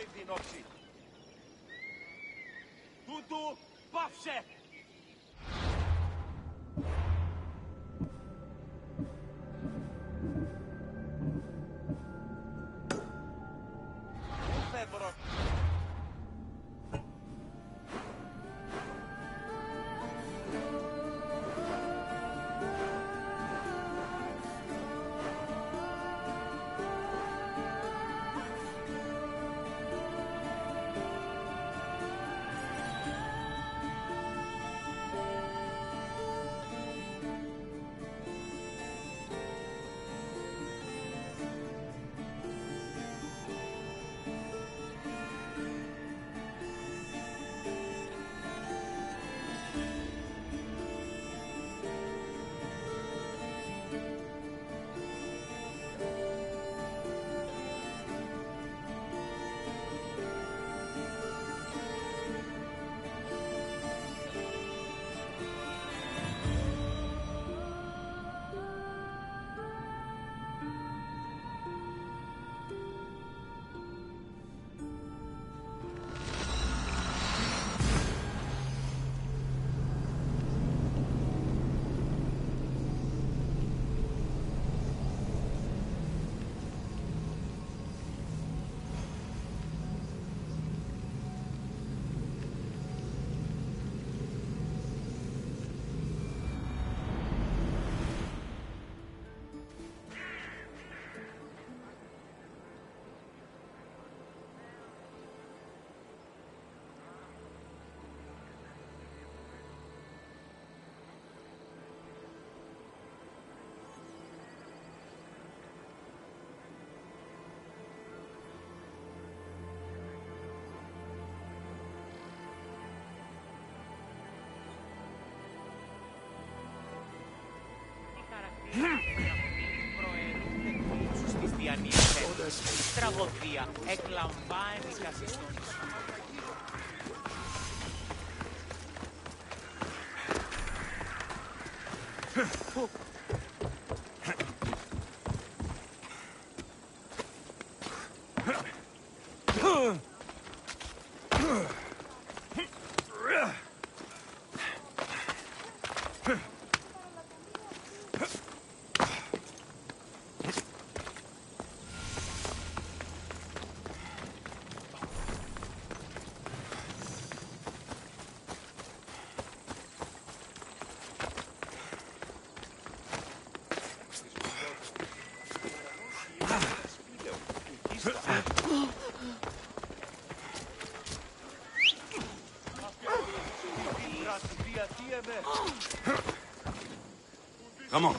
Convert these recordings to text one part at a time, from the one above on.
πάρει την όψη. Τούτου, πάυσε! Φεύγω. Η τραγωδία εκλαμβάνει καθιστών. Come on.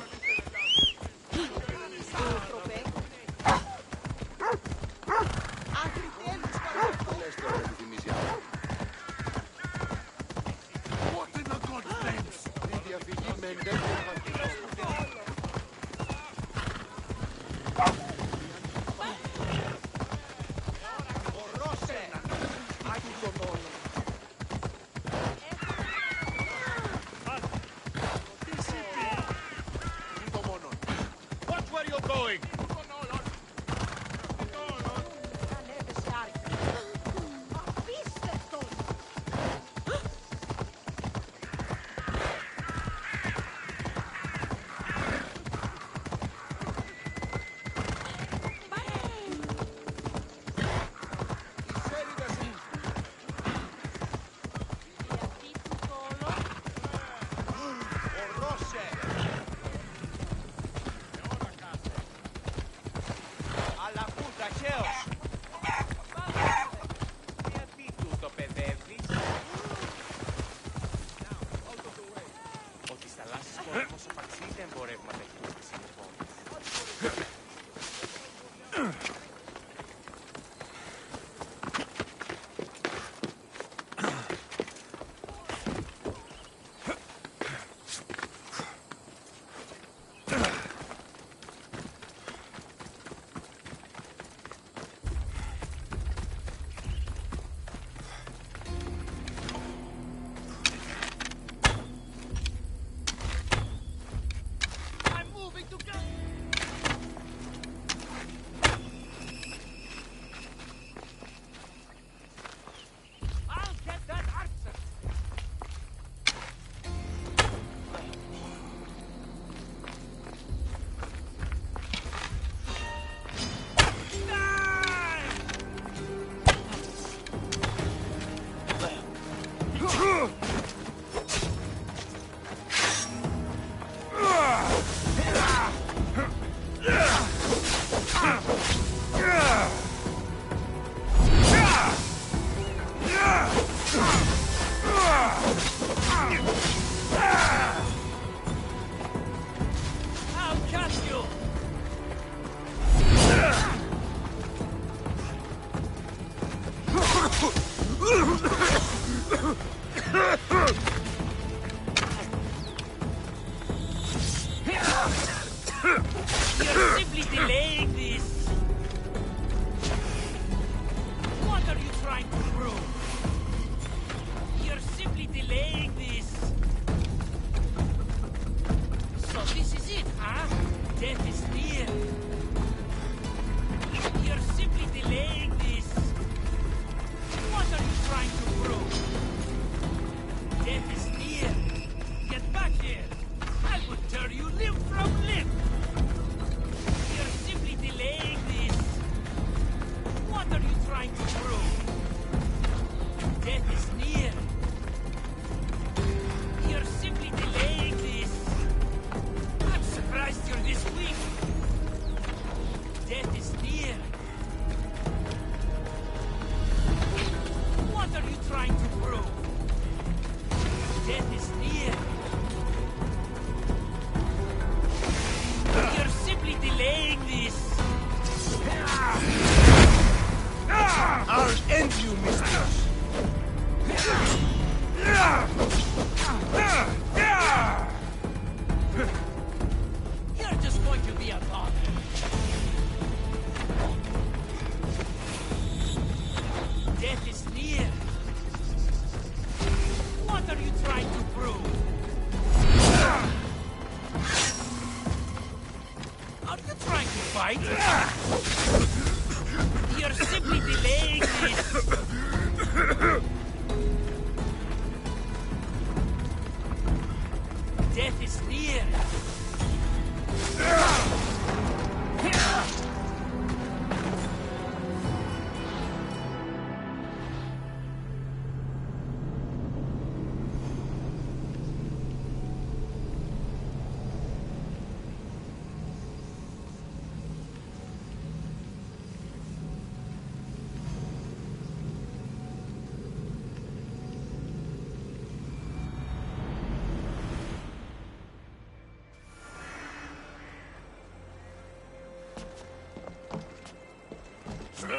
Goddess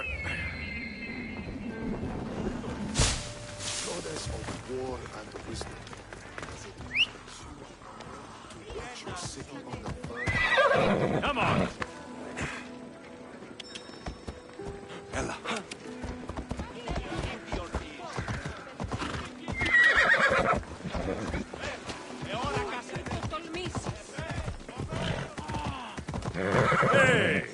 of war and wisdom. Watch your city on the verge. Come on! Ella. Hey!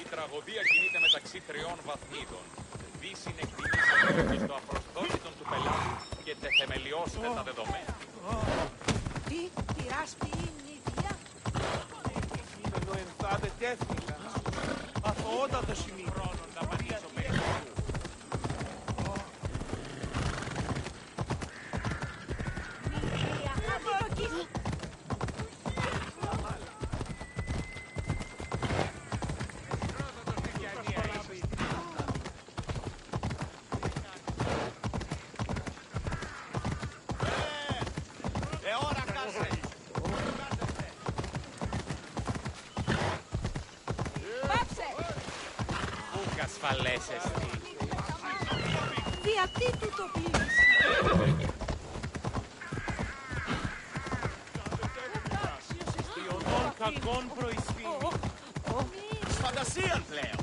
Η τραγωδία κινείται μεταξύ τριών βαθμίδων. Δύσιν εκτιμήσεων στο απροσδόκητον του πελάτη και τεθεμελιώσετε τα δεδομένα. Τι, πειράσπη είναι η βία. Κείμενο ενθάδε τέθηκα. Αθωότατο σημείο. Χρόνο να πατήσω μέσα. Μη αντιδοκείς. Πάψε! Ούκ ασφαλές εστι. Γιατί του το πλήρεις. Ιωνών κακών προεισφήνει. Φαντασίαν πλέον.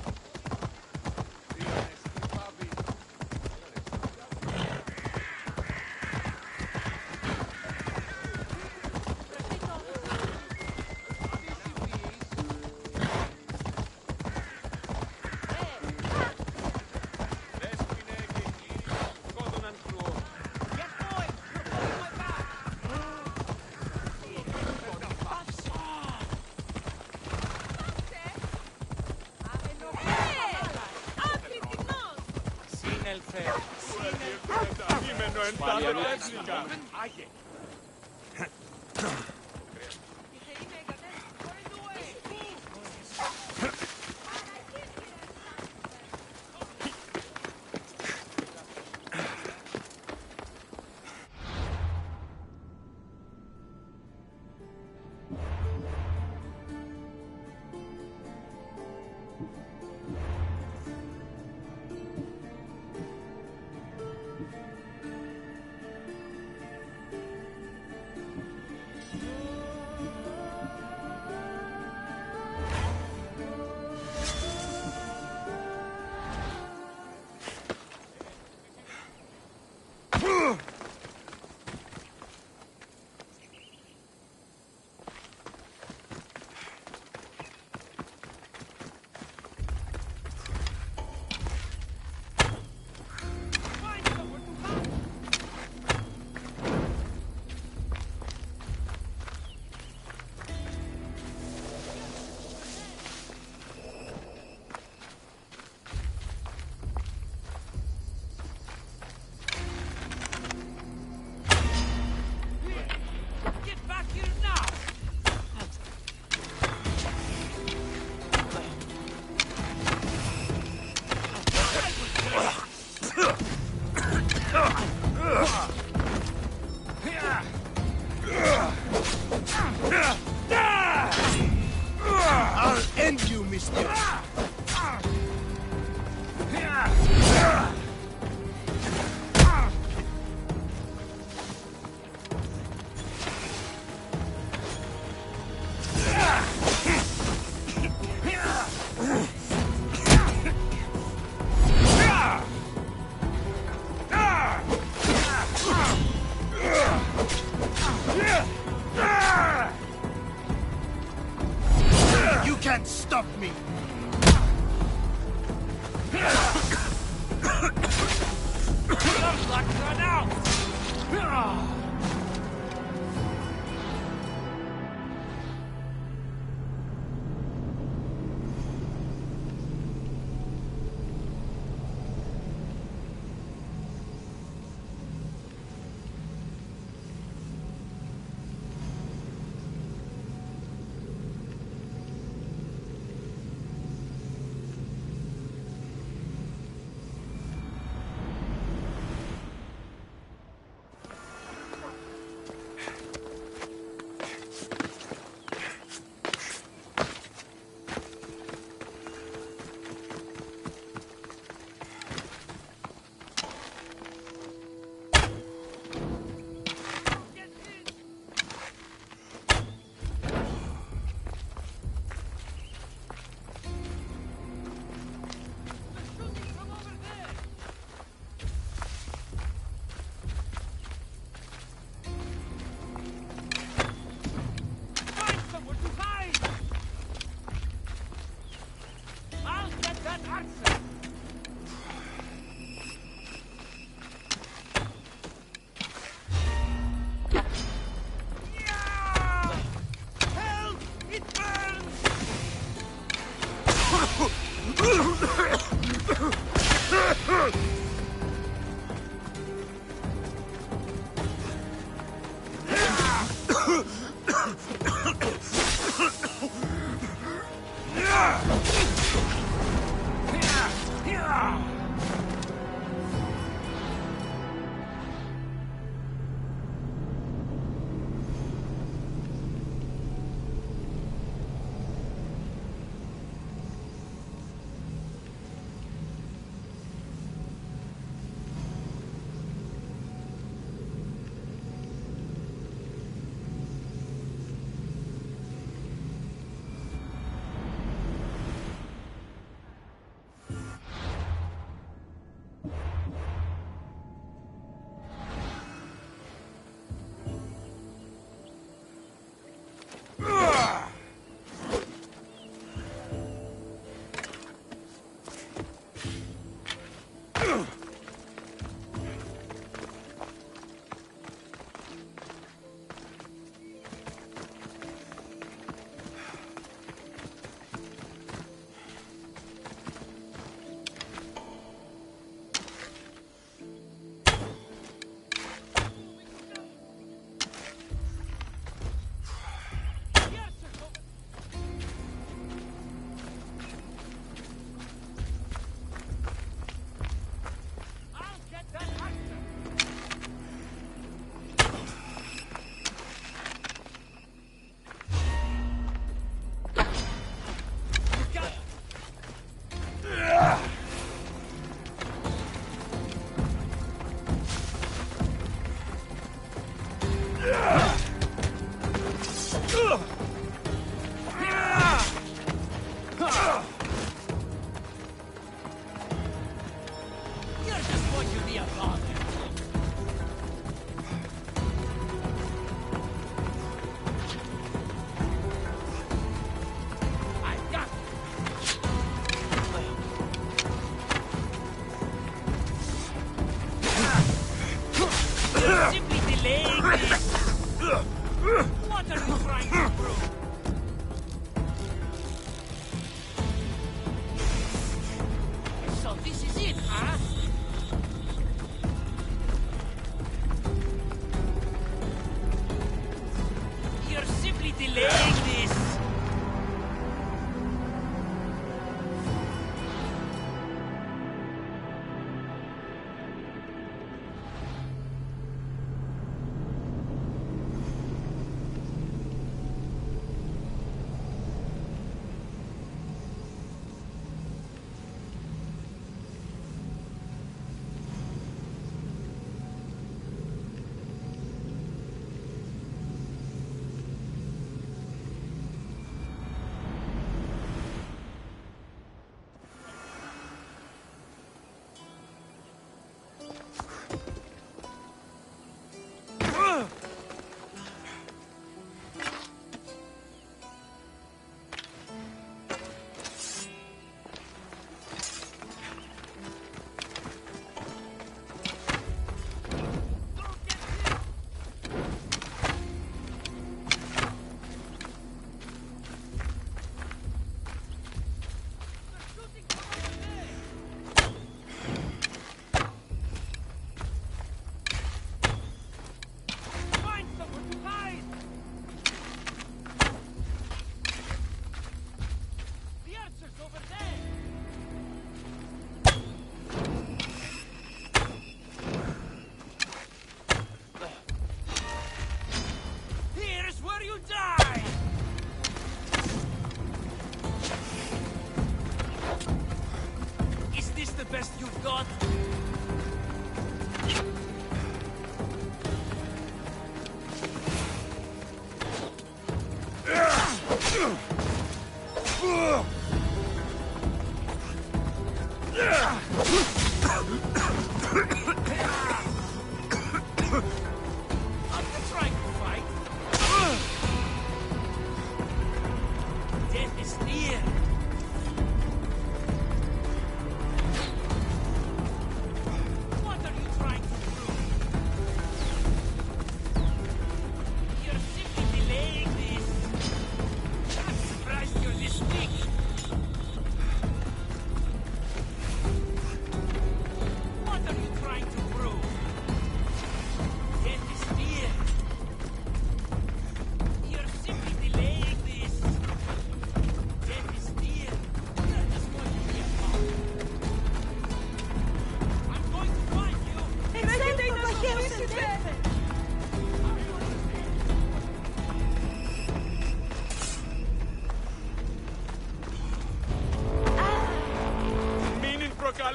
Σύνελθε. Κείμενο ενθάδε τέθηκα.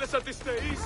μέσα της θεής.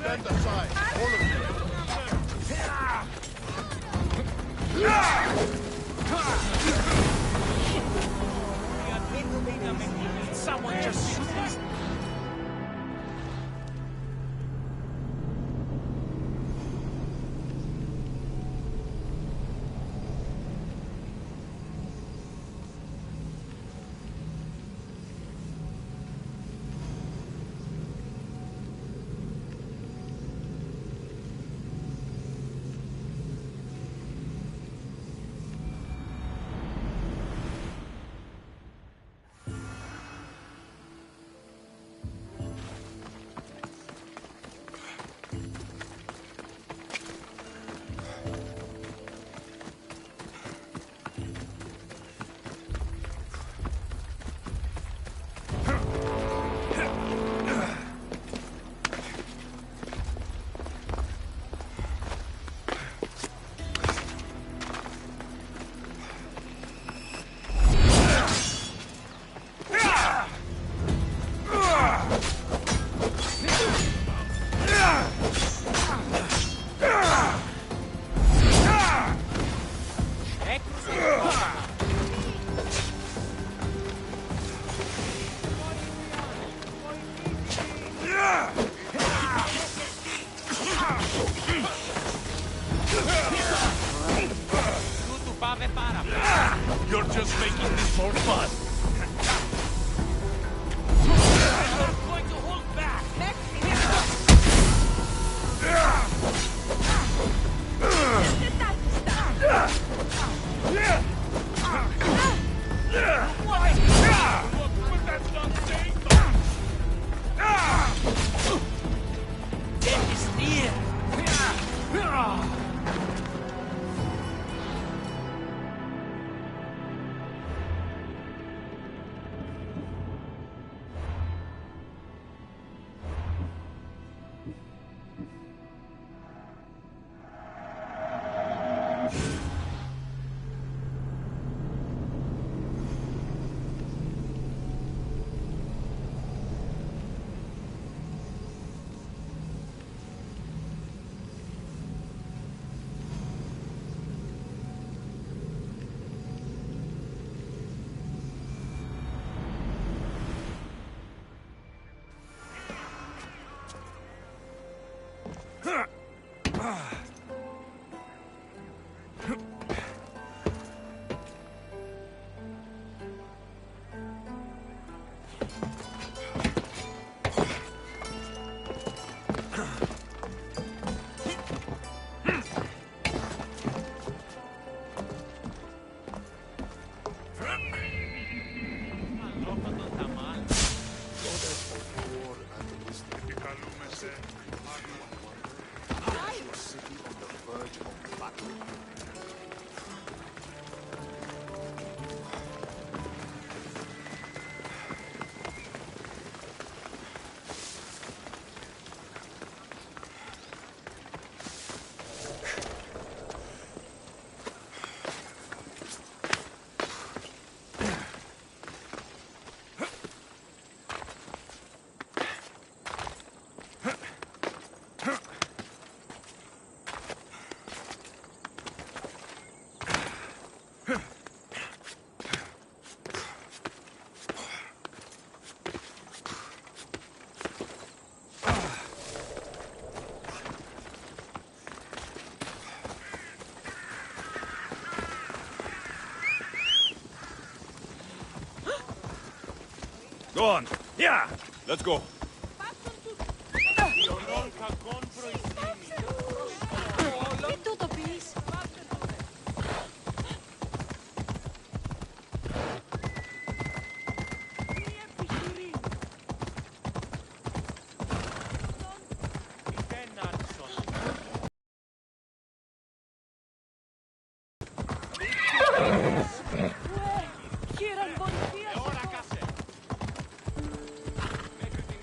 Stand aside, all of you. Someone just shoot us. For fun. Go on. Yeah. Let's go. Ιωνών κακών προηθήνει. Τι τούτο πεις? Μέχρι την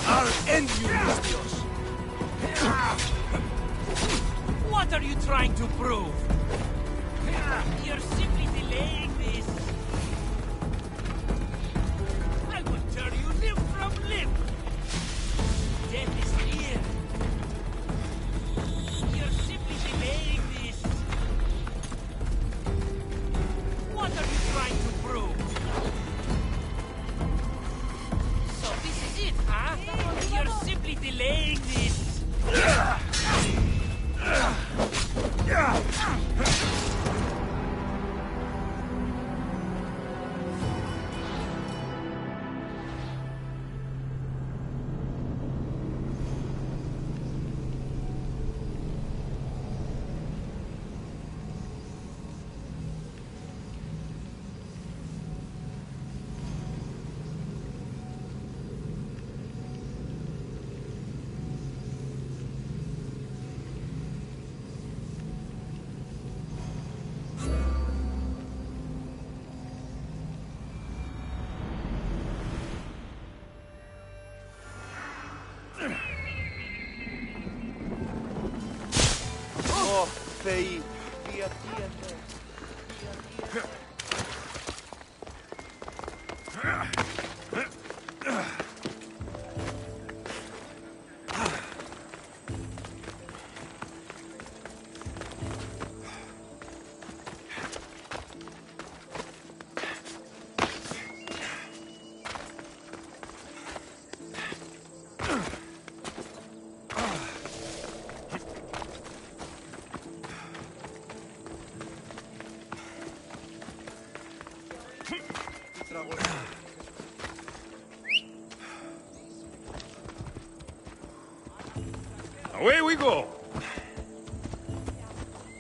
I'll end you, Mistios! What are you trying to prove? You're simply delaying this. I will tear you limb from limb. Death is near. You're simply delaying this. What are you trying to prove? So this is it, huh? You're simply delaying this. Oh, Θεοί, γιατί εμένα. Away we go!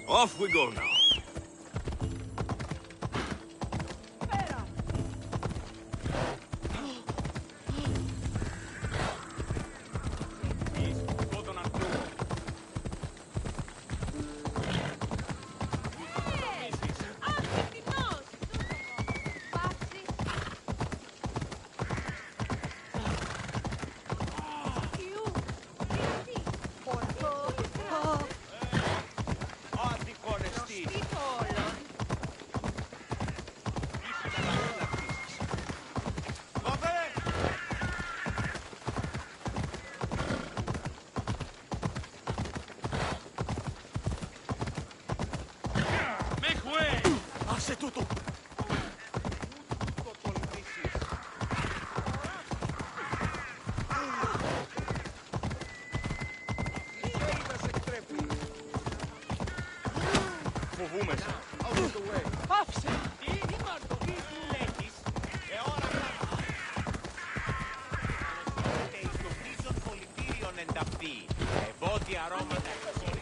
Off we go now. Άσε τούτο! Φοβούμαι σε. Πάψε! Τι μου λέγεις? Ώρα εις το πλήσον πολιτήριον ενταυτή. Ευώδη αρώματα εξορί.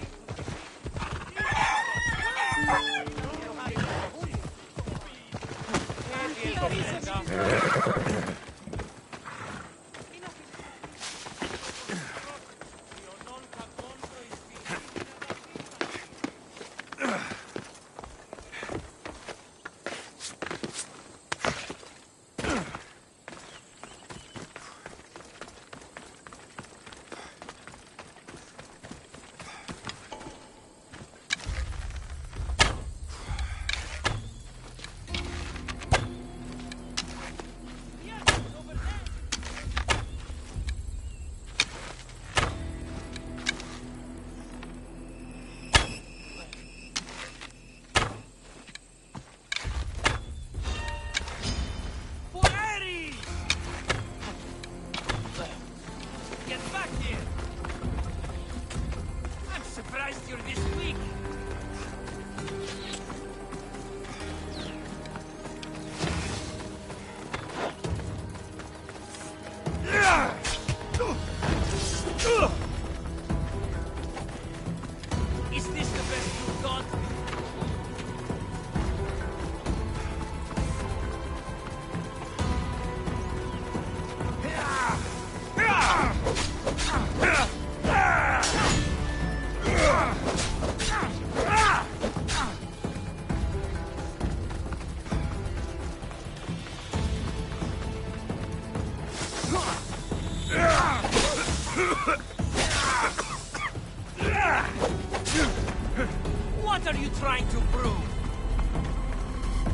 trying to prove?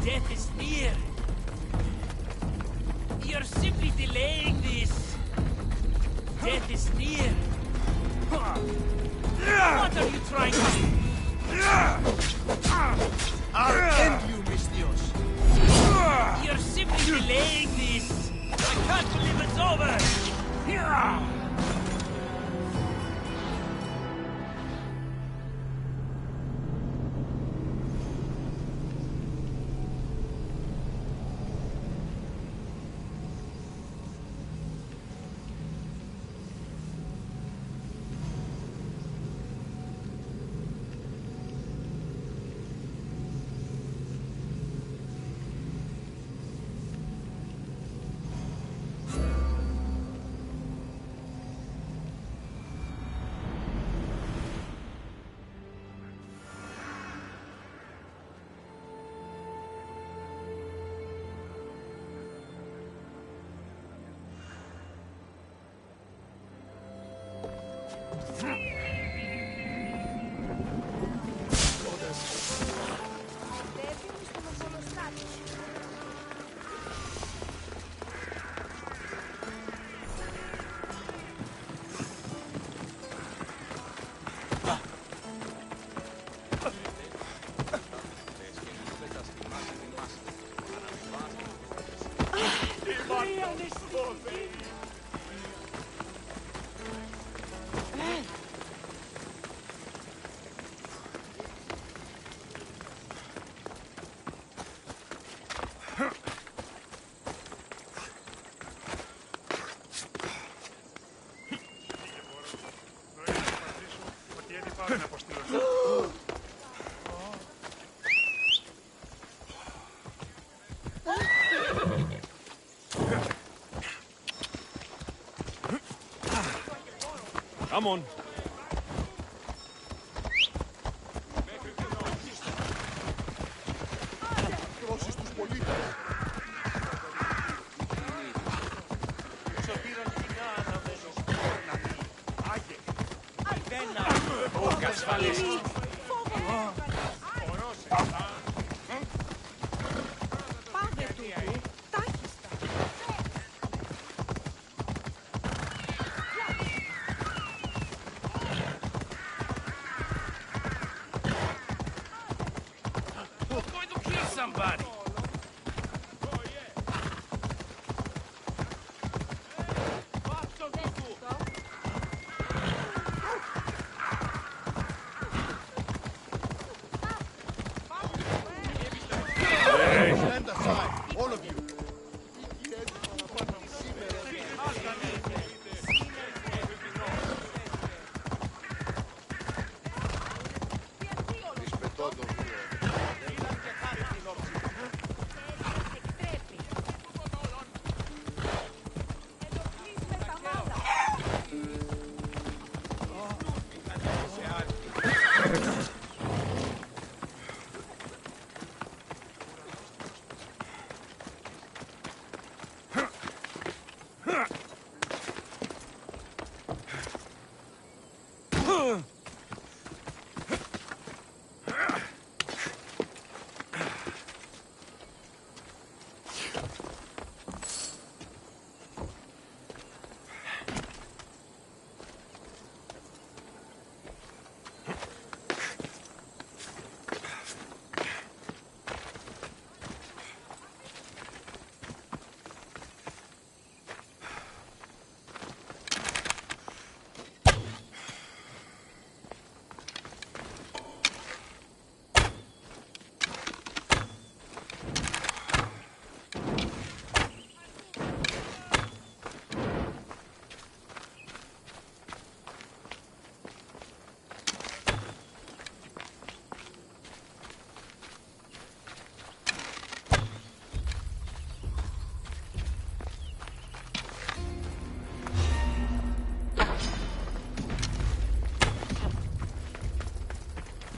Death is near. You're simply delaying this. Death is near. What are you trying to do? I'll end you, Misthios. You're simply delaying this. I can't believe it's over. Come on. Δώσεις τους πολίτες. Πάτε τούτου, τάχιστα. I'm going to kill somebody. Stand aside, all of you. Rispettando Εκτρέπει. Ενοχλείς με τα μάλα.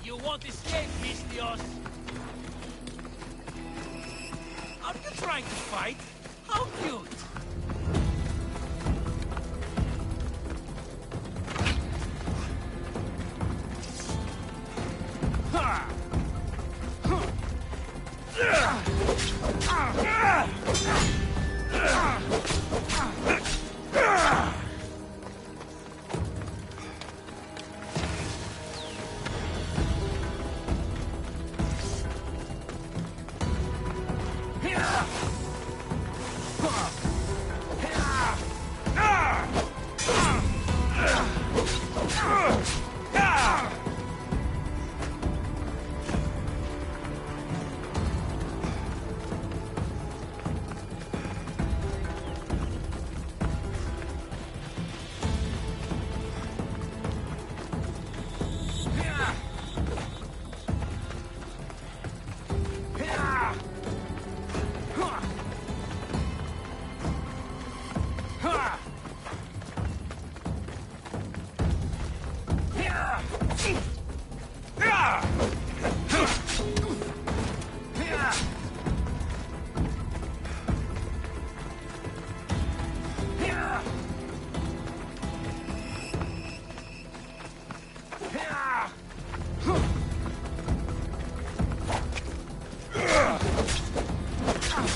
You won't escape, Misthios. Are you trying to fight? How cute. Ha!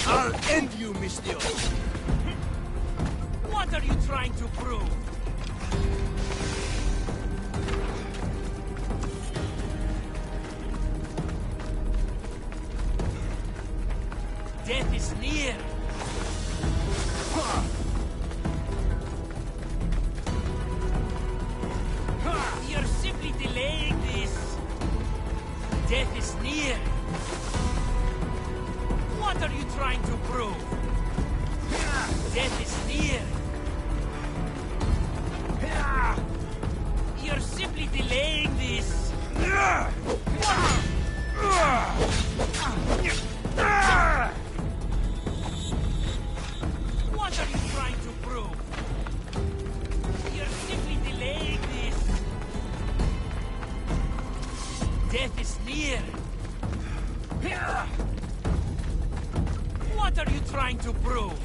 I'll end you, Mistio! What are you trying to prove? Death is near! You're simply delaying this! Death is near! What are you trying to prove? Death is near! You're simply delaying this! What are you trying to prove? You're simply delaying this! Death is near! What are you trying to prove?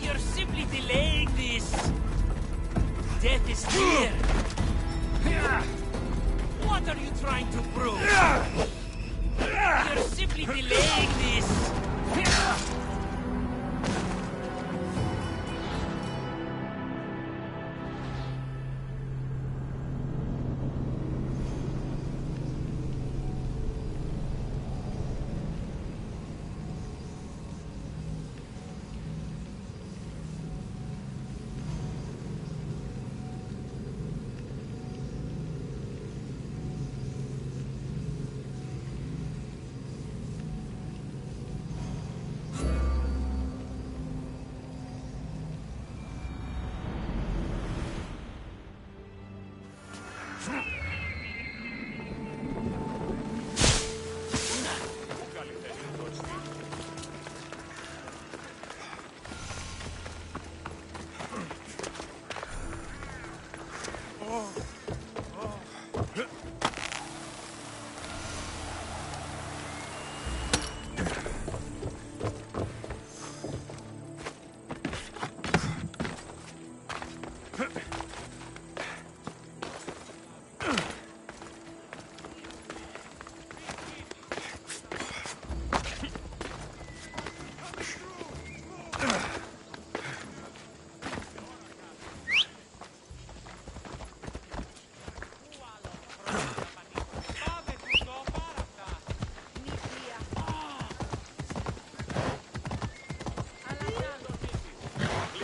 You're simply delaying this! Death is near! What are you trying to prove? You're simply delaying this!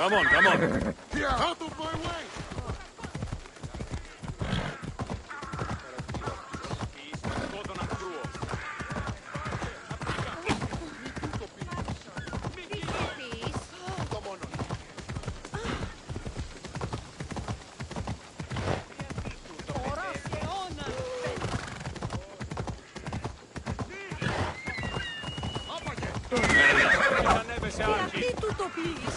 Come on, come on. Out of my way! Γιατί του το πεις?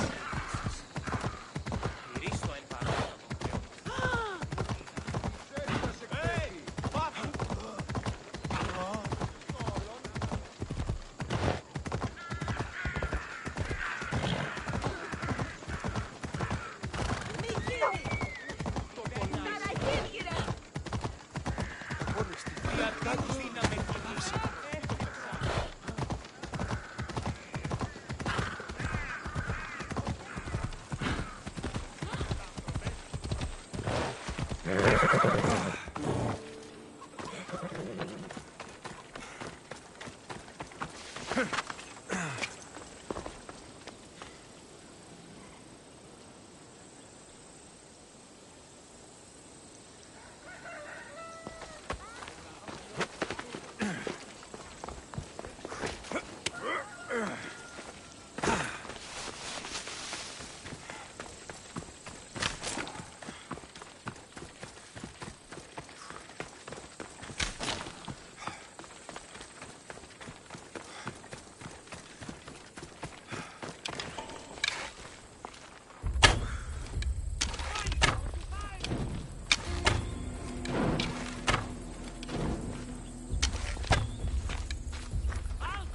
I'll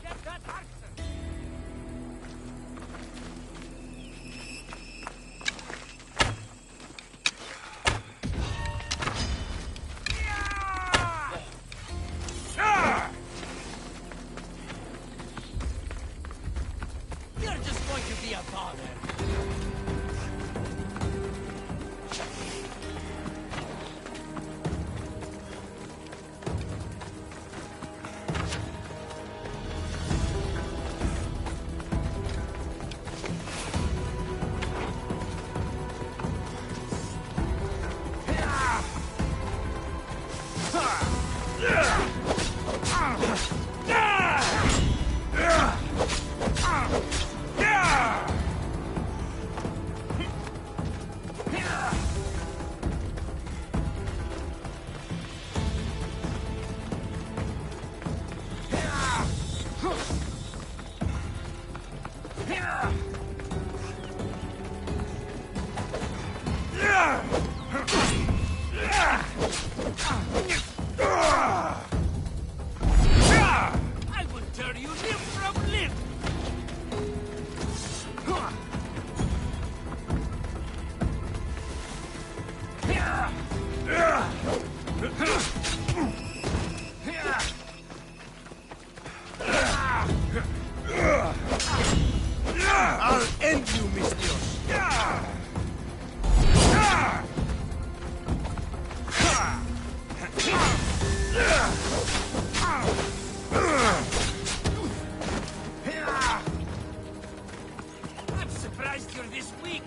get that accent. You're just going to be a bother. I will tear you limb from limb. I'll end you, Mistios. I'm surprised you're this weak.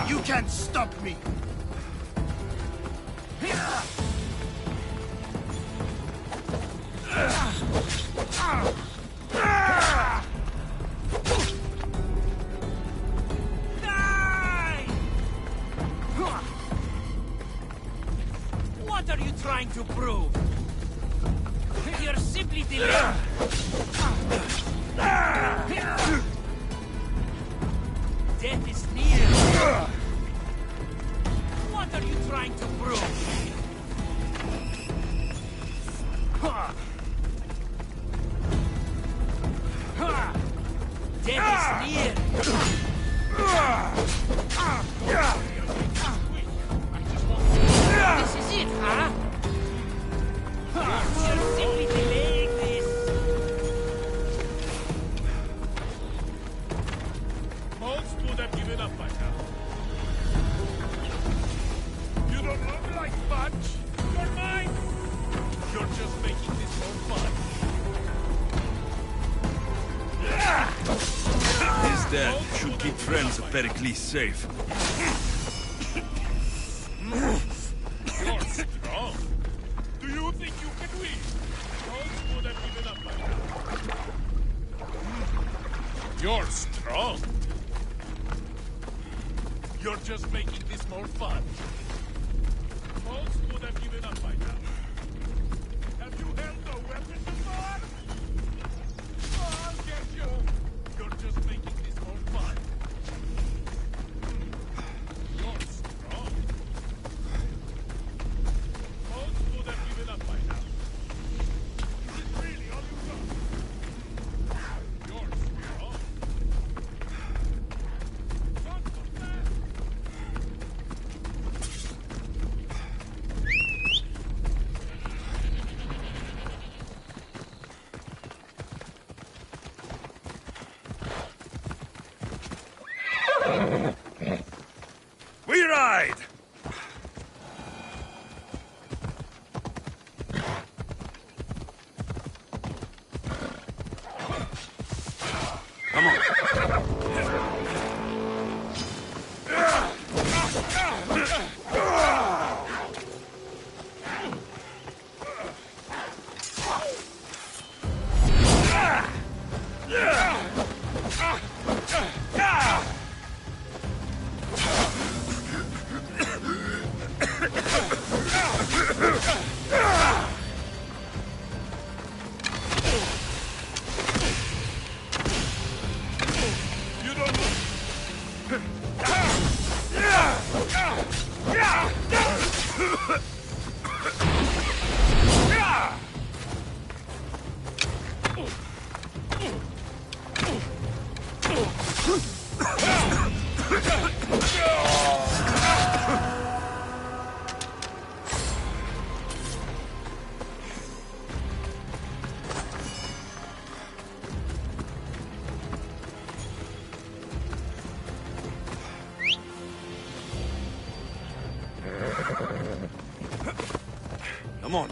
You can't stop me. Die! What are you trying to prove? You're simply delaying. Death is near. What are you trying to prove? Death is near. This is it, huh? You're simply delaying this. Most would have given up by now. You don't look like much. You're mine. You're just making this more fun. His dad should keep friends of Pericles safe. You're strong. Do you think you can win? Most would have given up by now. You're strong. You're just making this more fun. Most would have given up by now. Have you held a weapon before? Oh, I'll get you. You're just making this more fun. You're strong. Most would have given up by now. Is it really all you got? You're strong. Not so fast. Inside! Come on. You don't know. Come on.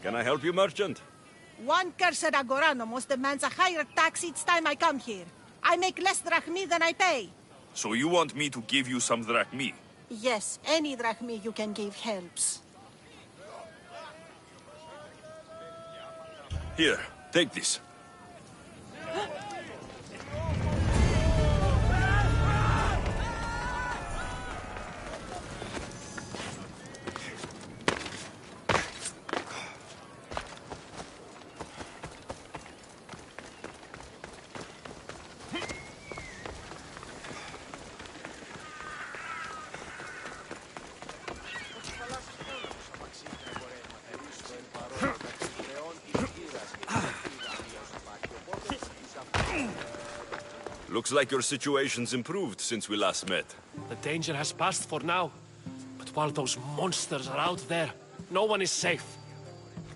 Can I help you, merchant? One cursed Agoranomos demands a higher tax each time I come here. I make less drachmi than I pay. So you want me to give you some drachmi? Yes, any drachmi you can give helps. Here, take this. Looks like your situation's improved since we last met. The danger has passed for now. But while those monsters are out there, no one is safe.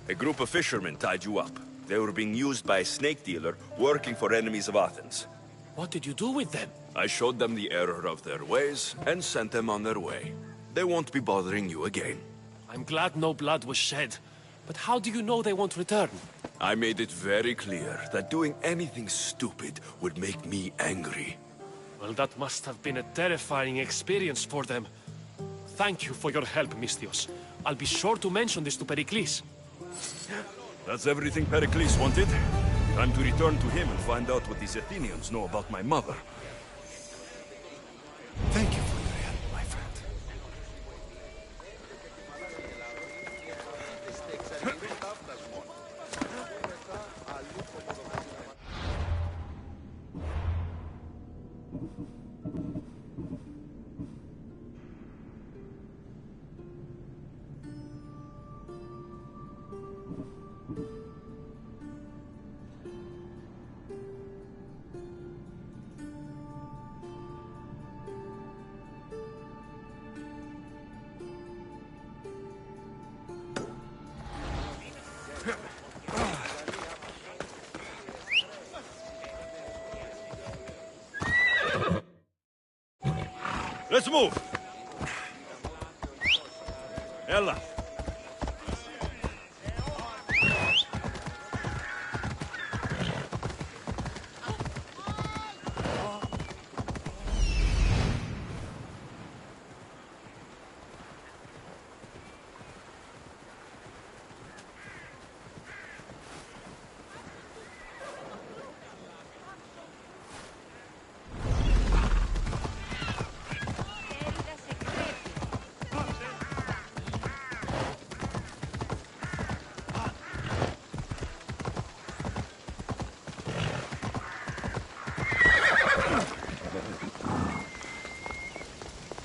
A group of fishermen tied you up. They were being used by a snake dealer working for enemies of Athens. What did you do with them? I showed them the error of their ways and sent them on their way. They won't be bothering you again. I'm glad no blood was shed. But how do you know they won't return? I made it very clear that doing anything stupid would make me angry. Well, that must have been a terrifying experience for them. Thank you for your help, Misthios. I'll be sure to mention this to Pericles. That's everything Pericles wanted. Time to return to him and find out what these Athenians know about my mother. Thank you for your help, my friend. Let's move! Ella!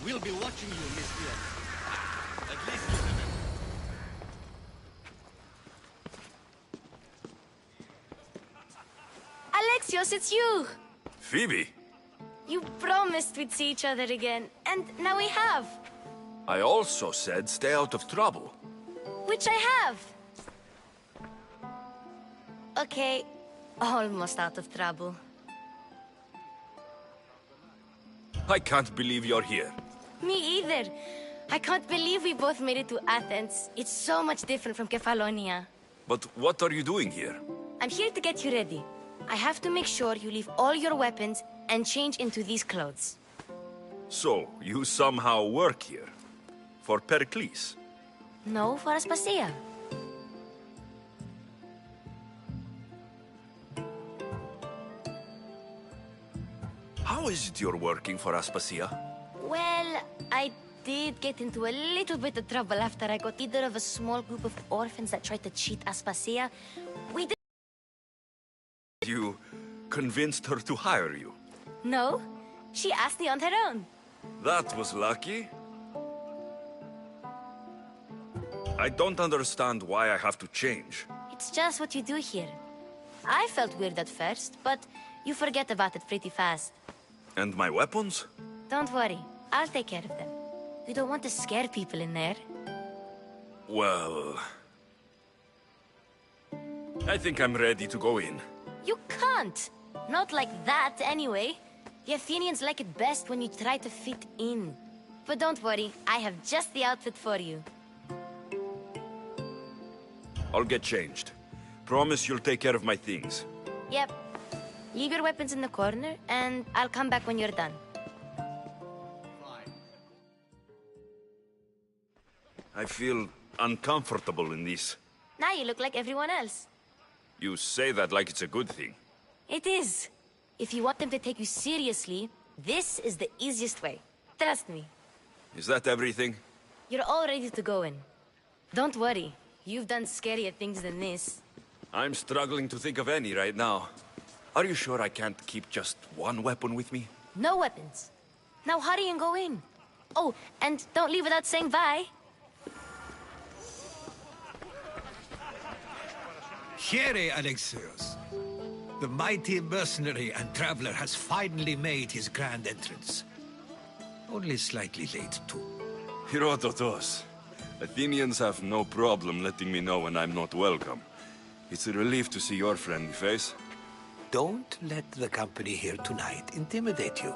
We'll be watching you, Miss Diaz. At least you remember. Misthios, it's you! Phoebe, You promised we'd see each other again, and now we have. I also said stay out of trouble. Which I have. Okay, almost out of trouble. I can't believe you're here. Me either. I can't believe we both made it to Athens. It's so much different from Kefalonia. But what are you doing here? I'm here to get you ready. I have to make sure you leave all your weapons and change into these clothes. So, you somehow work here? For Pericles? No, for Aspasia. How is it you're working for Aspasia? Well, I did get into a little bit of trouble after I got either of a small group of orphans that tried to cheat Aspasia. We did... You convinced her to hire you? No, she asked me on her own. That was lucky. I don't understand why I have to change. It's just what you do here. I felt weird at first, but you forget about it pretty fast. And my weapons? Don't worry, I'll take care of them. You don't want to scare people in there. Well... I think I'm ready to go in. You can't! Not like that, anyway. The Athenians like it best when you try to fit in. But don't worry, I have just the outfit for you. I'll get changed. Promise you'll take care of my things. Yep. Leave your weapons in the corner, and I'll come back when you're done. I feel uncomfortable in this. Now you look like everyone else. You say that like it's a good thing. It is. If you want them to take you seriously, this is the easiest way. Trust me. Is that everything? You're all ready to go in. Don't worry. You've done scarier things than this. I'm struggling to think of any right now. Are you sure I can't keep just one weapon with me? No weapons. Now hurry and go in. Oh, and don't leave without saying bye. Here, Alexios. The mighty mercenary and traveler has finally made his grand entrance. Only slightly late, too. Herodotos. Athenians have no problem letting me know when I'm not welcome. It's a relief to see your friendly face. Don't let the company here tonight intimidate you.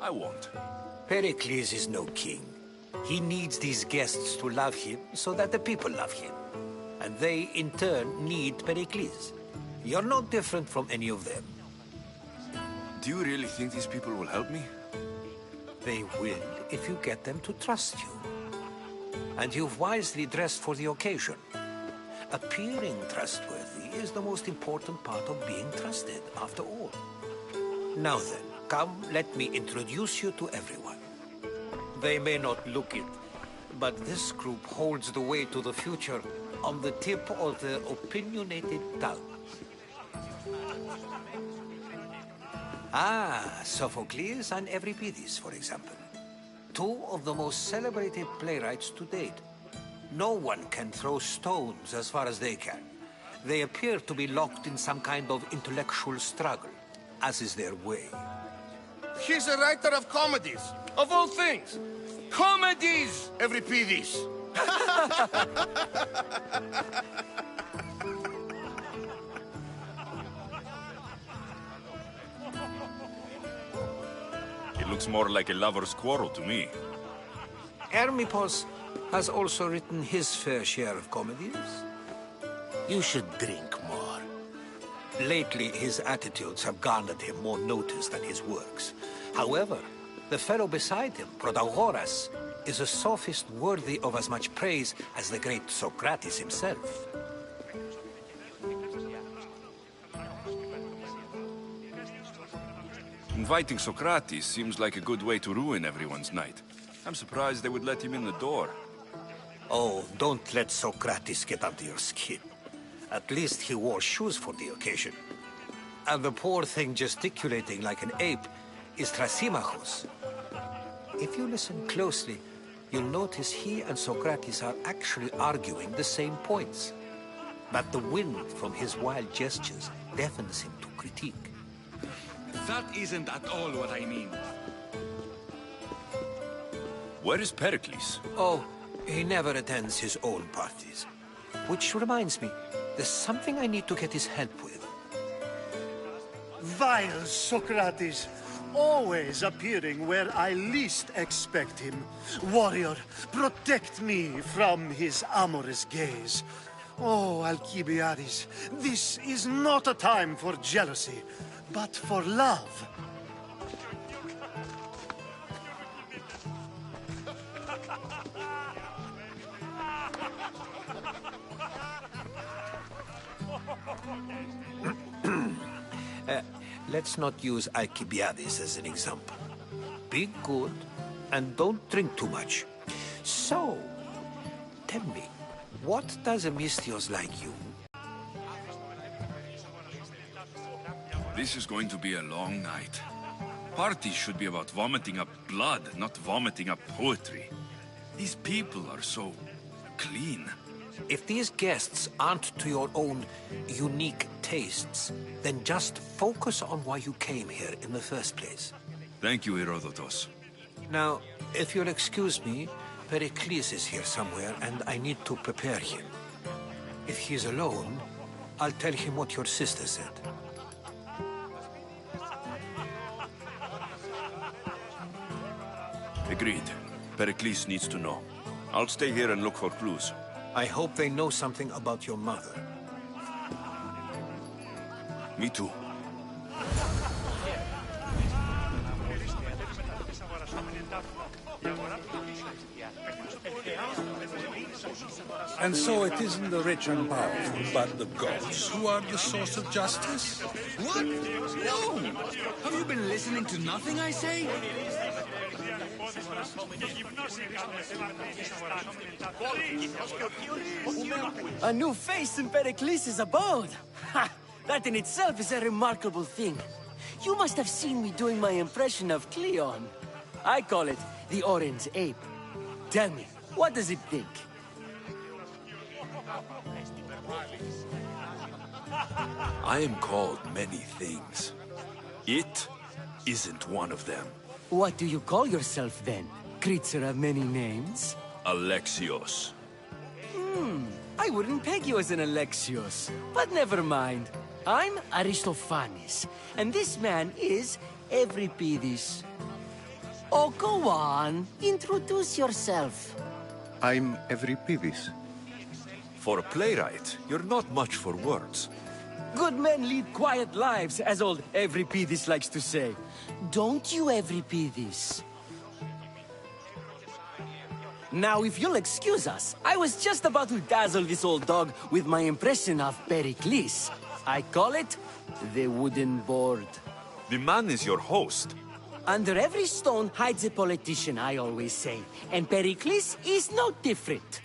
I won't. Pericles is no king. He needs these guests to love him so that the people love him. And they, in turn, need Pericles. You're no different from any of them. Do you really think these people will help me? They will if you get them to trust you. And you've wisely dressed for the occasion. Appearing trustworthy is the most important part of being trusted, after all. Now then, come, let me introduce you to everyone. They may not look it, but this group holds the way to the future on the tip of their opinionated tongue. Ah, Sophocles and Euripides, for example. Two of the most celebrated playwrights to date. No one can throw stones as far as they can. They appear to be locked in some kind of intellectual struggle, as is their way. He's a writer of comedies, of all things. Comedies, Euripides. It looks more like a lover's quarrel to me. Hermippos has also written his fair share of comedies. You should drink more. Lately, his attitudes have garnered him more notice than his works. However, the fellow beside him, Protagoras, is a sophist worthy of as much praise as the great Socrates himself. Inviting Socrates seems like a good way to ruin everyone's night. I'm surprised they would let him in the door. Oh, don't let Socrates get under your skin. At least he wore shoes for the occasion. And the poor thing gesticulating like an ape is Thrasymachos. If you listen closely, you'll notice he and Socrates are actually arguing the same points. But the wind from his wild gestures deafens him to critique. That isn't at all what I mean. Where is Pericles? Oh, he never attends his own parties. Which reminds me, there's something I need to get his help with. Vile Socrates, always appearing where I least expect him. Warrior, protect me from his amorous gaze. Oh, Alcibiades, this is not a time for jealousy, but for love. Let's not use Alcibiades as an example. Be good, and don't drink too much. So, tell me, what does a Misthios like you? This is going to be a long night. Parties should be about vomiting up blood, not vomiting up poetry. These people are so clean. If these guests aren't to your own unique tastes, then just focus on why you came here in the first place. Thank you, Herodotus. Now, if you'll excuse me, Pericles is here somewhere, and I need to prepare him. If he's alone, I'll tell him what your sister said. Agreed. Pericles needs to know. I'll stay here and look for clues. I hope they know something about your mother. Me too. And so it isn't the rich and powerful, but the gods who are the source of justice? What? No! Have you been listening to nothing I say? A new face in Pericles' abode! Ha! That in itself is a remarkable thing. You must have seen me doing my impression of Cleon. I call it the Orange Ape. Tell me, what does it think? I am called many things. It isn't one of them. What do you call yourself then? Creature of many names? Alexios. I wouldn't peg you as an Alexios, but never mind. I'm Aristophanes, and this man is Euripides. Oh, go on. Introduce yourself. I'm Euripides. For a playwright, you're not much for words. Good men lead quiet lives, as old Euripides likes to say. Don't you, Euripides? Now, if you'll excuse us, I was just about to dazzle this old dog with my impression of Pericles. I call it the wooden board. The man is your host. Under every stone hides a politician, I always say. And Pericles is no different.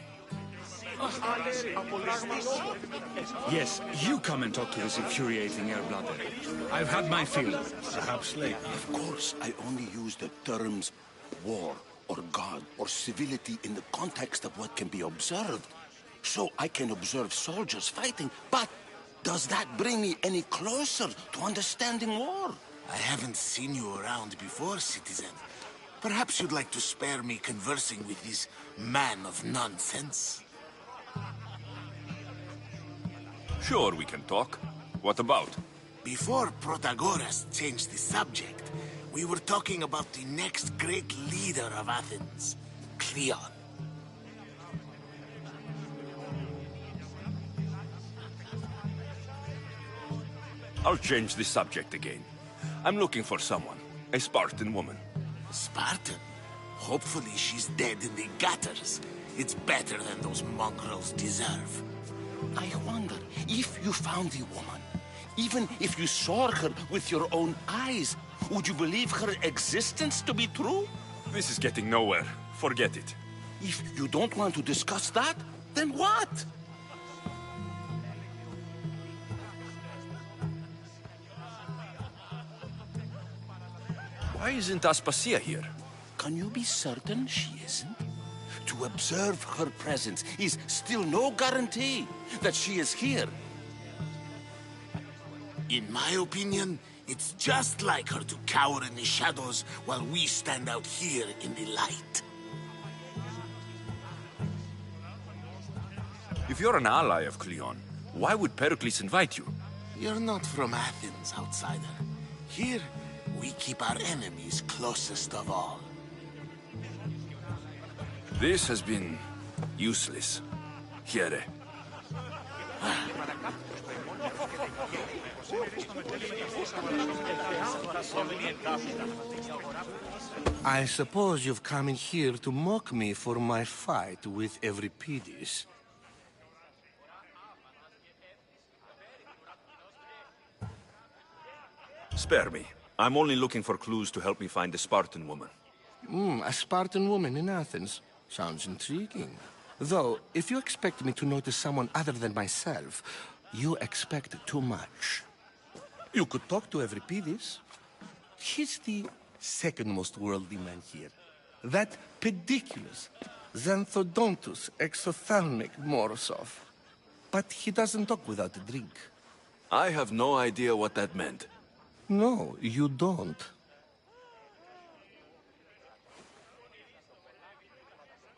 Yes, you come and talk to this infuriating air-blooded. I've had my fill. Perhaps later. Of course, I only use the terms war or God or civility in the context of what can be observed. So I can observe soldiers fighting, but does that bring me any closer to understanding war? I haven't seen you around before, citizen. Perhaps you'd like to spare me conversing with this man of nonsense? Sure, we can talk. What about? Before Protagoras changed the subject, we were talking about the next great leader of Athens, Cleon. I'll change the subject again. I'm looking for someone. A Spartan woman. Spartan? Hopefully she's dead in the gutters. It's better than those mongrels deserve. I wonder if you found the woman, even if you saw her with your own eyes, would you believe her existence to be true? This is getting nowhere. Forget it. If you don't want to discuss that, then what? Why isn't Aspasia here? Can you be certain she isn't? To observe her presence is still no guarantee that she is here. In my opinion, It's just like her to cower in the shadows while we stand out here in the light. If you're an ally of Cleon, why would Pericles invite you? You're not from Athens, outsider. Here, we keep our enemies closest of all. This has been useless. Here. I suppose you've come in here to mock me for my fight with Euripides. Spare me. I'm only looking for clues to help me find the Spartan woman. A Spartan woman in Athens. Sounds intriguing. Though, if you expect me to notice someone other than myself, you expect too much. You could talk to Euripides. He's the second most worldly man here. That pediculous, Xanthodontus exophthalmic Morosov. But he doesn't talk without a drink. I have no idea what that meant. No, you don't.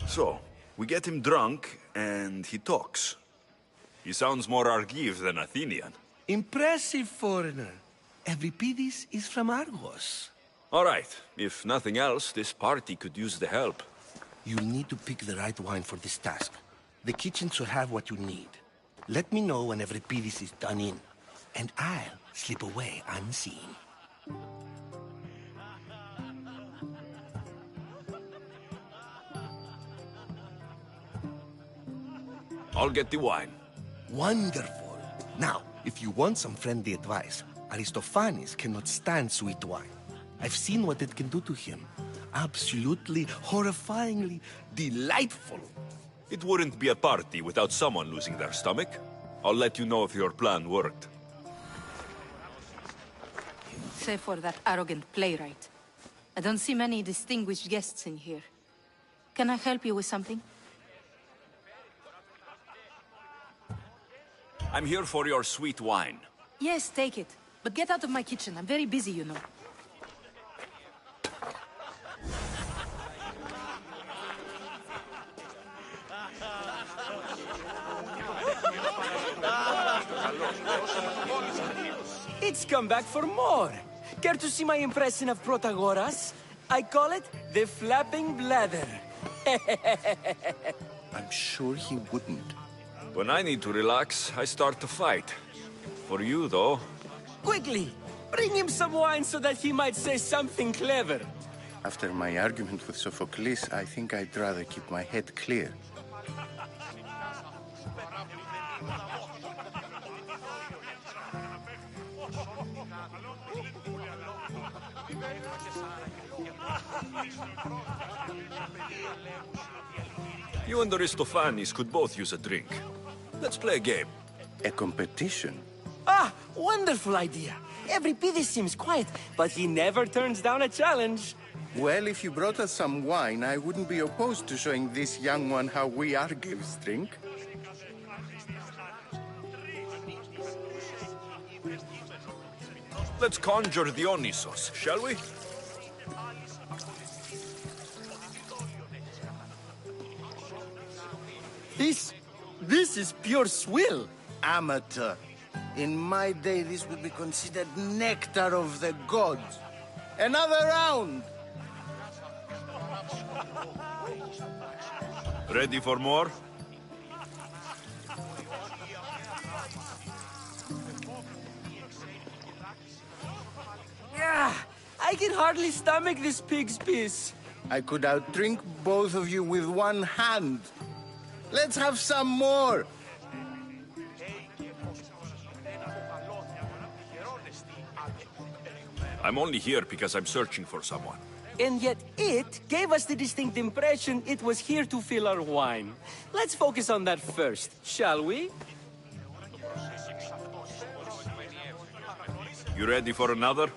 So, we get him drunk, and he talks. He sounds more Argive than Athenian. Impressive, foreigner. Euripides is from Argos. All right. If nothing else, this party could use the help. You need to pick the right wine for this task. The kitchen should have what you need. Let me know when Euripides is done in, and I'll slip away unseen. I'll get the wine. Wonderful. Now, if you want some friendly advice, Aristophanes cannot stand sweet wine. I've seen what it can do to him. Absolutely, horrifyingly delightful. It wouldn't be a party without someone losing their stomach. I'll let you know if your plan worked. Save for that arrogant playwright. I don't see many distinguished guests in here. Can I help you with something? I'm here for your sweet wine. Yes, take it. But get out of my kitchen. I'm very busy, you know. It's come back for more. Care to see my impression of Protagoras? I call it the flapping bladder. I'm sure he wouldn't. When I need to relax, I start to fight. For you, though... Quickly! Bring him some wine so that he might say something clever. After my argument with Sophocles, I think I'd rather keep my head clear. You and Aristophanes could both use a drink. Let's play a game. A competition? Ah, wonderful idea. Euripides seems quiet, but he never turns down a challenge. Well, if you brought us some wine, I wouldn't be opposed to showing this young one how we Argives drink. Let's conjure Dionysos, shall we? This is pure swill. Amateur. In my day, this would be considered nectar of the gods. Another round! Ready for more? Yeah, I can hardly stomach this pig's piss. I could outdrink both of you with one hand. Let's have some more! I'm only here because I'm searching for someone. And yet it gave us the distinct impression it was here to fill our wine. Let's focus on that first, shall we? You ready for another?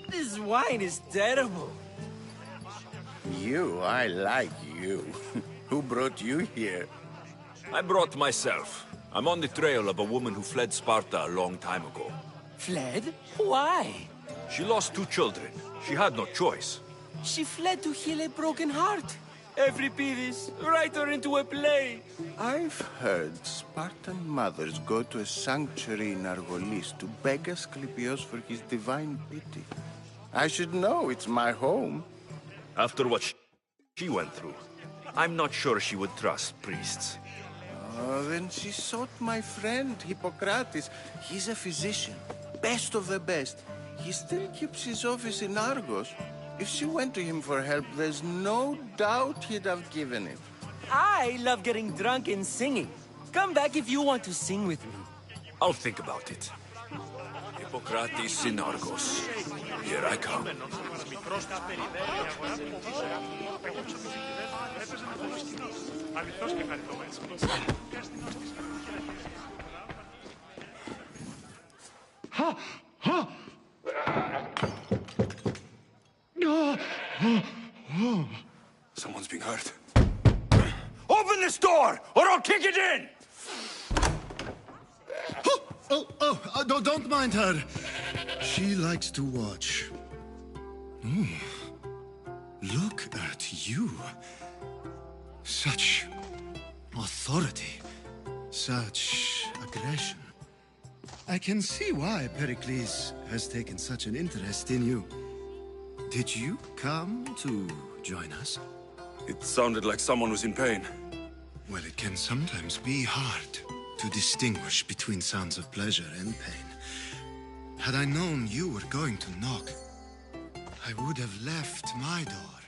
This wine is terrible. I like you. Who brought you here? I brought myself. I'm on the trail of a woman who fled Sparta a long time ago. Fled? Why? She lost 2 children. She had no choice. She fled to heal a broken heart. Every Pevis, write her into a play. I've heard Spartan mothers go to a sanctuary in Argolis to beg Asclepios for his divine pity. I should know, it's my home. After what she went through, I'm not sure she would trust priests. Oh, then she sought my friend, Hippocrates. He's a physician, best of the best. He still keeps his office in Argos. If she went to him for help, there's no doubt he'd have given it. I love getting drunk and singing. Come back if you want to sing with me. I'll think about it. Hippocrates in Argos. Here I come. Ha! Ha! Someone's being hurt. Open this door, or I'll kick it in! Don't mind her. She likes to watch. Look at you. Such authority. Such aggression. I can see why Pericles has taken such an interest in you. Did you come to join us? It sounded like someone was in pain. Well, it can sometimes be hard to distinguish between sounds of pleasure and pain. Had I known you were going to knock, I would have left my door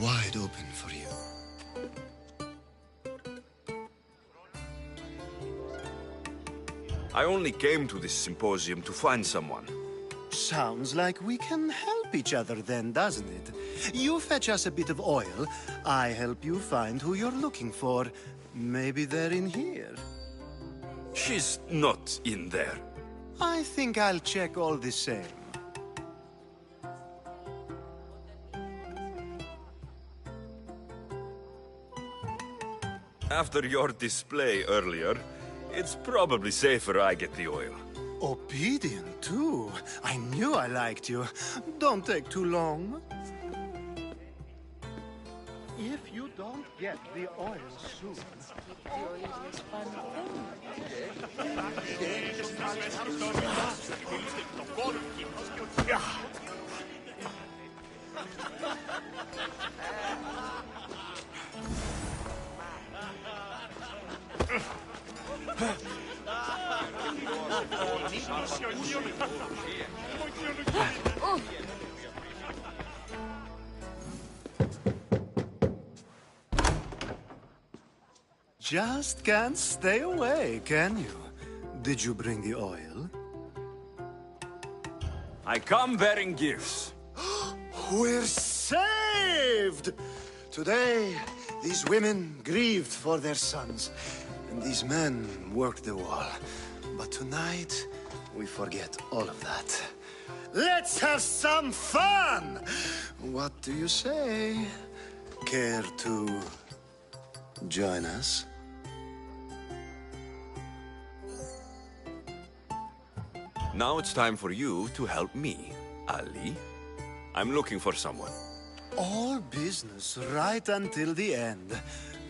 wide open for you. I only came to this symposium to find someone. Sounds like we can help each other then, doesn't it? You fetch us a bit of oil, I help you find who you're looking for. Maybe they're in here. She's not in there. I think I'll check all the same. After your display earlier, it's probably safer I get the oil. Obedient, too. I knew I liked you. Don't take too long. If you don't get the oil soon... Just can't stay away, can you? Did you bring the oil? I come bearing gifts. We're saved! Today, these women grieved for their sons, and these men worked the wall. But tonight, we forget all of that. Let's have some fun! What do you say? Care to join us? Now it's time for you to help me, Ali. I'm looking for someone. All business right until the end.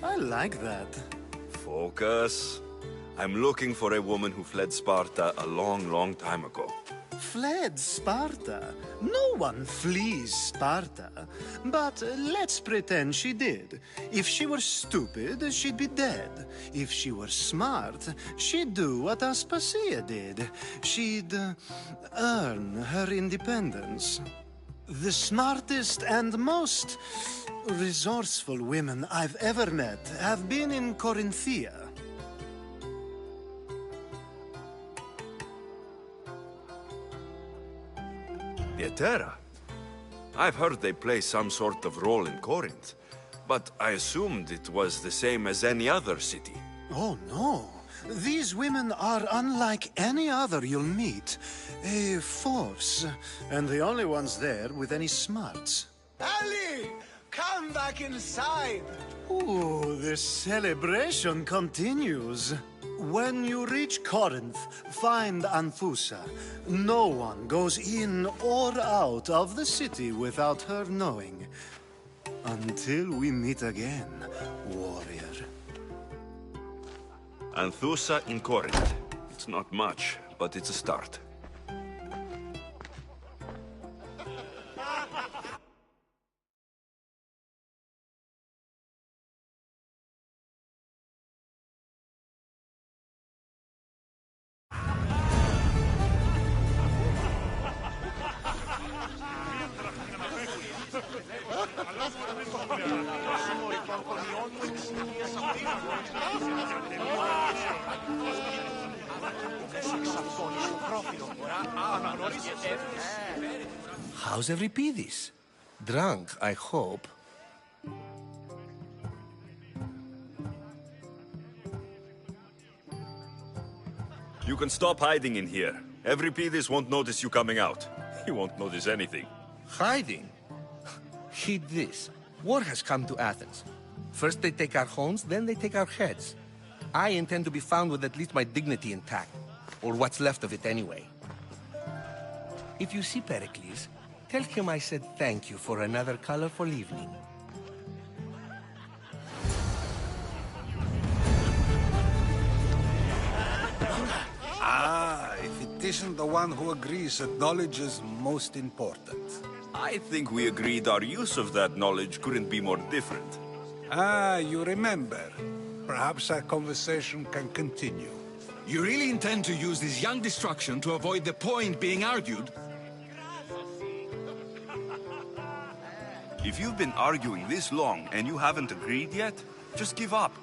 I like that. Focus. I'm looking for a woman who fled Sparta a long, long time ago. Fled Sparta? No one flees Sparta. But let's pretend she did. If she were stupid, she'd be dead. If she were smart, she'd do what Aspasia did. She'd earn her independence. The smartest and most resourceful women I've ever met have been in Corinthia. Hetera? I've heard they play some sort of role in Corinth, but I assumed it was the same as any other city. Oh, no. These women are unlike any other you'll meet. A force, and the only ones there with any smarts. Ali! Come back inside! Ooh, the celebration continues. When you reach Corinth, find Anthusa. No one goes in or out of the city without her knowing. Until we meet again, warrior. Anthusa in Corinth. It's not much, but it's a start. How's Euripides? Drunk, I hope. You can stop hiding in here. Euripides won't notice you coming out. He won't notice anything. Hiding? Heed this. War has come to Athens. First they take our homes, then they take our heads. I intend to be found with at least my dignity intact. Or what's left of it anyway. If you see Pericles, tell him I said thank you for another colorful evening. Ah, if it isn't the one who agrees that knowledge is most important. I think we agreed our use of that knowledge couldn't be more different. Ah, you remember. Perhaps our conversation can continue. You really intend to use this young destruction to avoid the point being argued? If you've been arguing this long and you haven't agreed yet, just give up.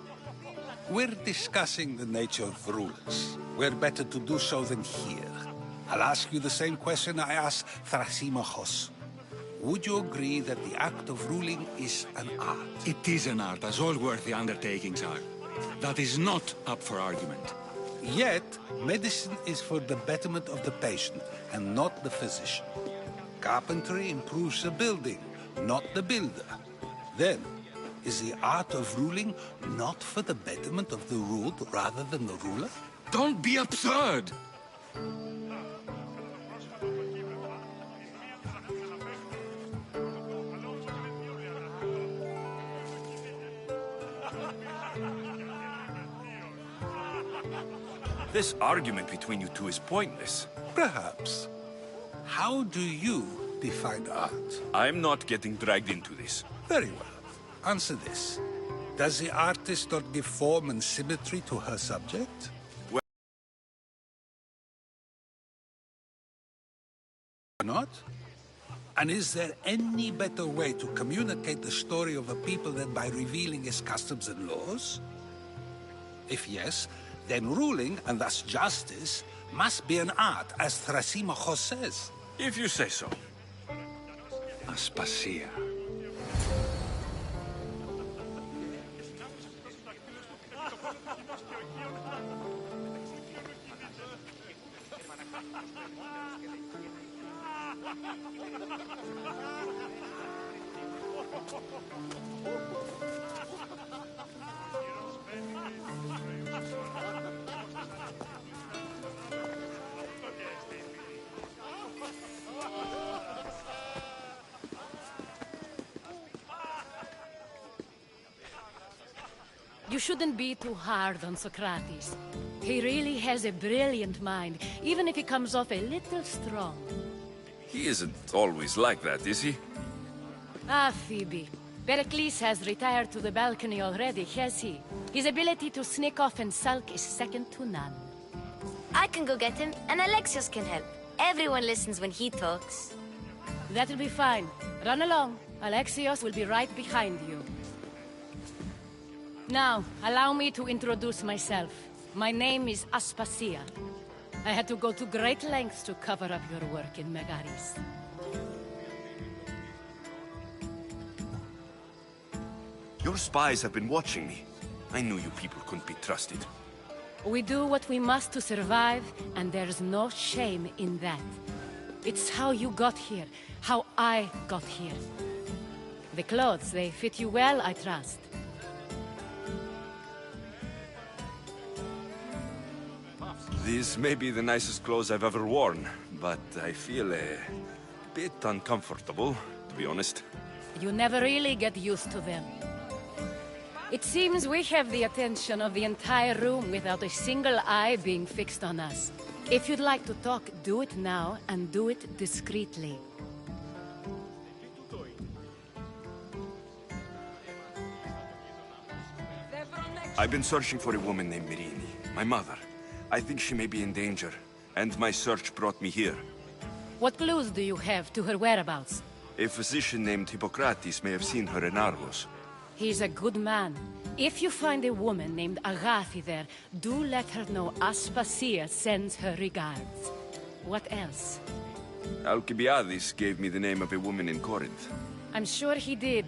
We're discussing the nature of rulers. Where better to do so than here? I'll ask you the same question I asked Thrasymachos. Would you agree that the act of ruling is an art? It is an art, as all worthy undertakings are. That is not up for argument. Yet, medicine is for the betterment of the patient, and not the physician. Carpentry improves the building, not the builder. Then, is the art of ruling not for the betterment of the ruled rather than the ruler? Don't be absurd! This argument between you two is pointless. Perhaps. How do you define art? I'm not getting dragged into this. Very well. Answer this. Does the artist not give form and symmetry to her subject? Well, not? And is there any better way to communicate the story of a people than by revealing its customs and laws? If yes, then ruling, and thus justice, must be an art, as Thrasymachos says. If you say so. Aspasia. You shouldn't be too hard on Socrates. He really has a brilliant mind, even if he comes off a little strong. He isn't always like that, is he? Ah, Phoebe. Pericles has retired to the balcony already, has he? His ability to sneak off and sulk is second to none. I can go get him, and Alexios can help. Everyone listens when he talks. That'll be fine. Run along. Alexios will be right behind you. Now, allow me to introduce myself. My name is Aspasia. I had to go to great lengths to cover up your work in Megaris. Your spies have been watching me. I knew you people couldn't be trusted. We do what we must to survive, and there's no shame in that. It's how you got here, how I got here. The clothes, they fit you well, I trust. These may be the nicest clothes I've ever worn, but I feel a bit uncomfortable, to be honest. You never really get used to them. It seems we have the attention of the entire room without a single eye being fixed on us. If you'd like to talk, do it now, and do it discreetly. I've been searching for a woman named Myrrine, my mother. I think she may be in danger, and my search brought me here. What clues do you have to her whereabouts? A physician named Hippocrates may have seen her in Argos. He's a good man. If you find a woman named Agathi there, do let her know Aspasia sends her regards. What else? Alcibiades gave me the name of a woman in Corinth. I'm sure he did.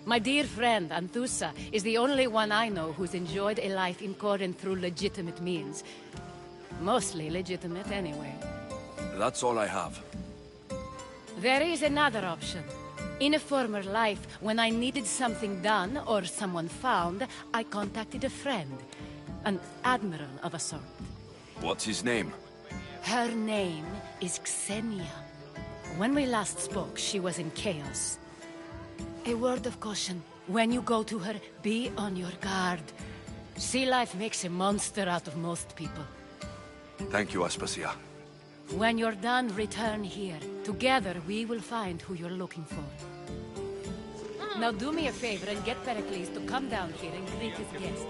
My dear friend, Anthusa, is the only one I know who's enjoyed a life in Corinth through legitimate means. Mostly legitimate, anyway. That's all I have. There is another option. In a former life, when I needed something done or someone found, I contacted a friend. An admiral of a sort. What's his name? Her name is Xenia. When we last spoke, she was in chaos. A word of caution. When you go to her, be on your guard. Sea life makes a monster out of most people. Thank you, Aspasia. When you're done, return here. Together, we will find who you're looking for. Now do me a favor and get Pericles to come down here and greet his guests.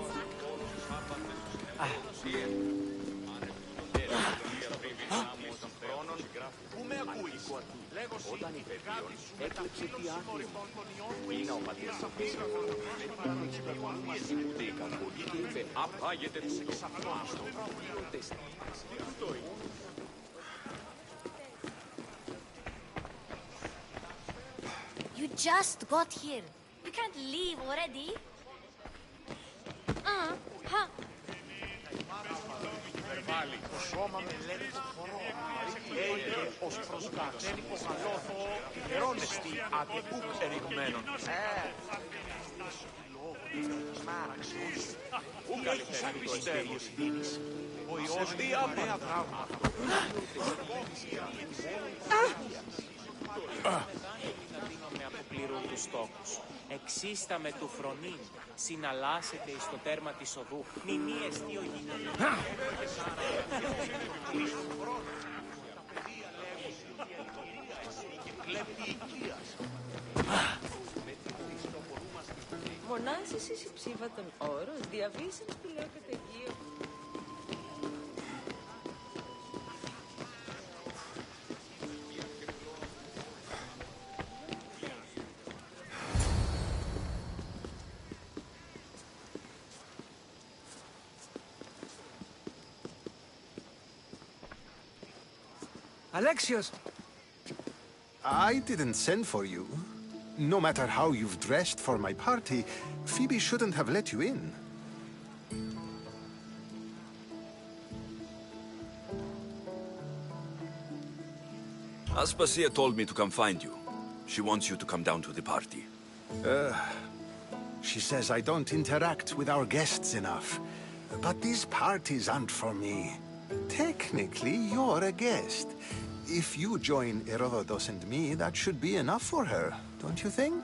You just got here. You can't leave already. Το σώμα με λέει το χορό. Έλεγε ως προς κάτεν υποχαλώθω ερώνεστη ατεπούκ ερηγμένων. Ού καλυφέρει το εστέριος δίνεις. Ο Υιός δια νέα πράγματα. Με αποπληρούν τους στόχους. Εξίστα με του φρονήν. Συναλλάσσεται εις το τέρμα της οδού. Μηνύ εστίο γίνεται. Μονάζεις εις υψήβατον όρος, διαβήσαν του λέω καταιγείο. Alexios! I didn't send for you. No matter how you've dressed for my party, Phoebe shouldn't have let you in. Aspasia told me to come find you. She wants you to come down to the party. She says I don't interact with our guests enough. But these parties aren't for me. Technically, you're a guest. If you join Herodotus and me, that should be enough for her, don't you think?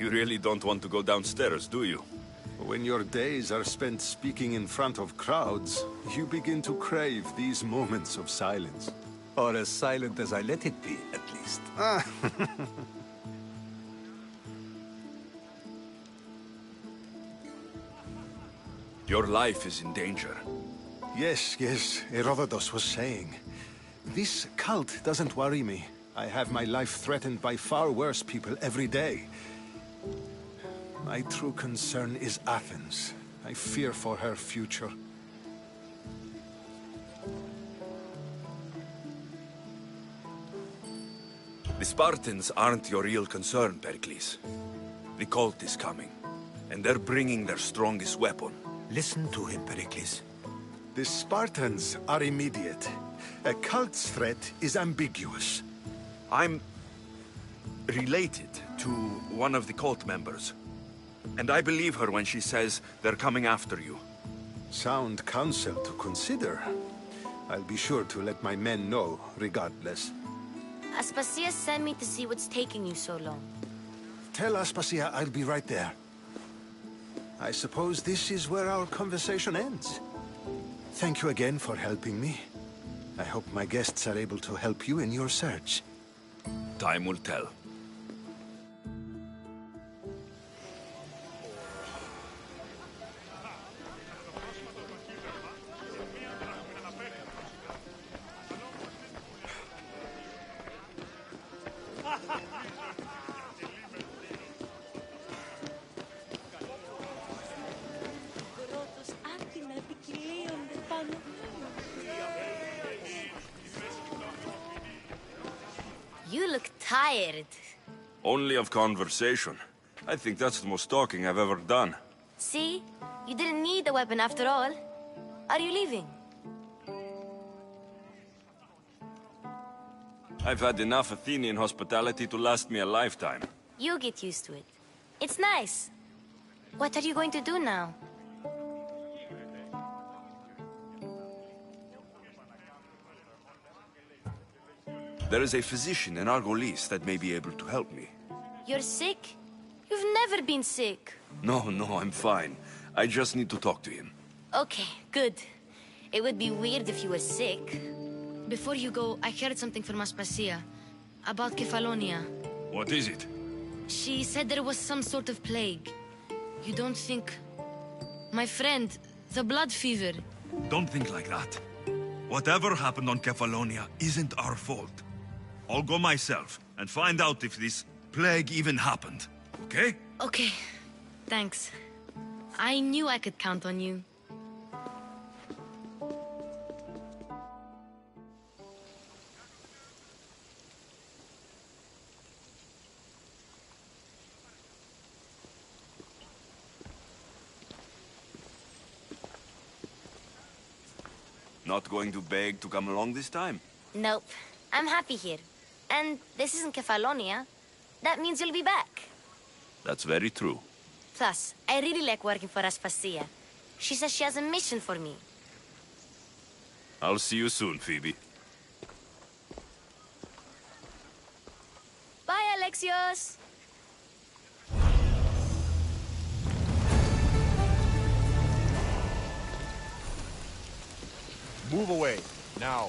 You really don't want to go downstairs, do you? When your days are spent speaking in front of crowds, you begin to crave these moments of silence. Or as silent as I let it be, at least. Your life is in danger. Yes, Herodotus was saying. This cult doesn't worry me. I have my life threatened by far worse people every day. My true concern is Athens. I fear for her future. The Spartans aren't your real concern, Pericles. The cult is coming, and they're bringing their strongest weapon. Listen to him, Pericles. The Spartans are immediate. A cult's threat is ambiguous. related to one of the cult members. And I believe her when she says they're coming after you. Sound counsel to consider. I'll be sure to let my men know, regardless. Aspasia sent me to see what's taking you so long. Tell Aspasia I'll be right there. I suppose this is where our conversation ends. Thank you again for helping me. I hope my guests are able to help you in your search. Time will tell. You look tired. Only of conversation. I think that's the most talking I've ever done. See? You didn't need the weapon after all. Are you leaving? I've had enough Athenian hospitality to last me a lifetime. You get used to it. It's nice. What are you going to do now? There is a physician in Argolis that may be able to help me. You're sick? You've never been sick. No, I'm fine. I just need to talk to him. Okay, good. It would be weird if you were sick. Before you go, I heard something from Aspasia about Kefalonia. What is it? She said there was some sort of plague. You don't think... My friend, the blood fever. Don't think like that. Whatever happened on Kefalonia isn't our fault. I'll go myself and find out if this plague even happened, okay? Okay, thanks. I knew I could count on you. Not going to beg to come along this time? Nope. I'm happy here. And this isn't Kefalonia. That means you'll be back. That's very true. Plus, I really like working for Aspasia. She says she has a mission for me. I'll see you soon, Phoebe. Bye, Alexios! Move away, now.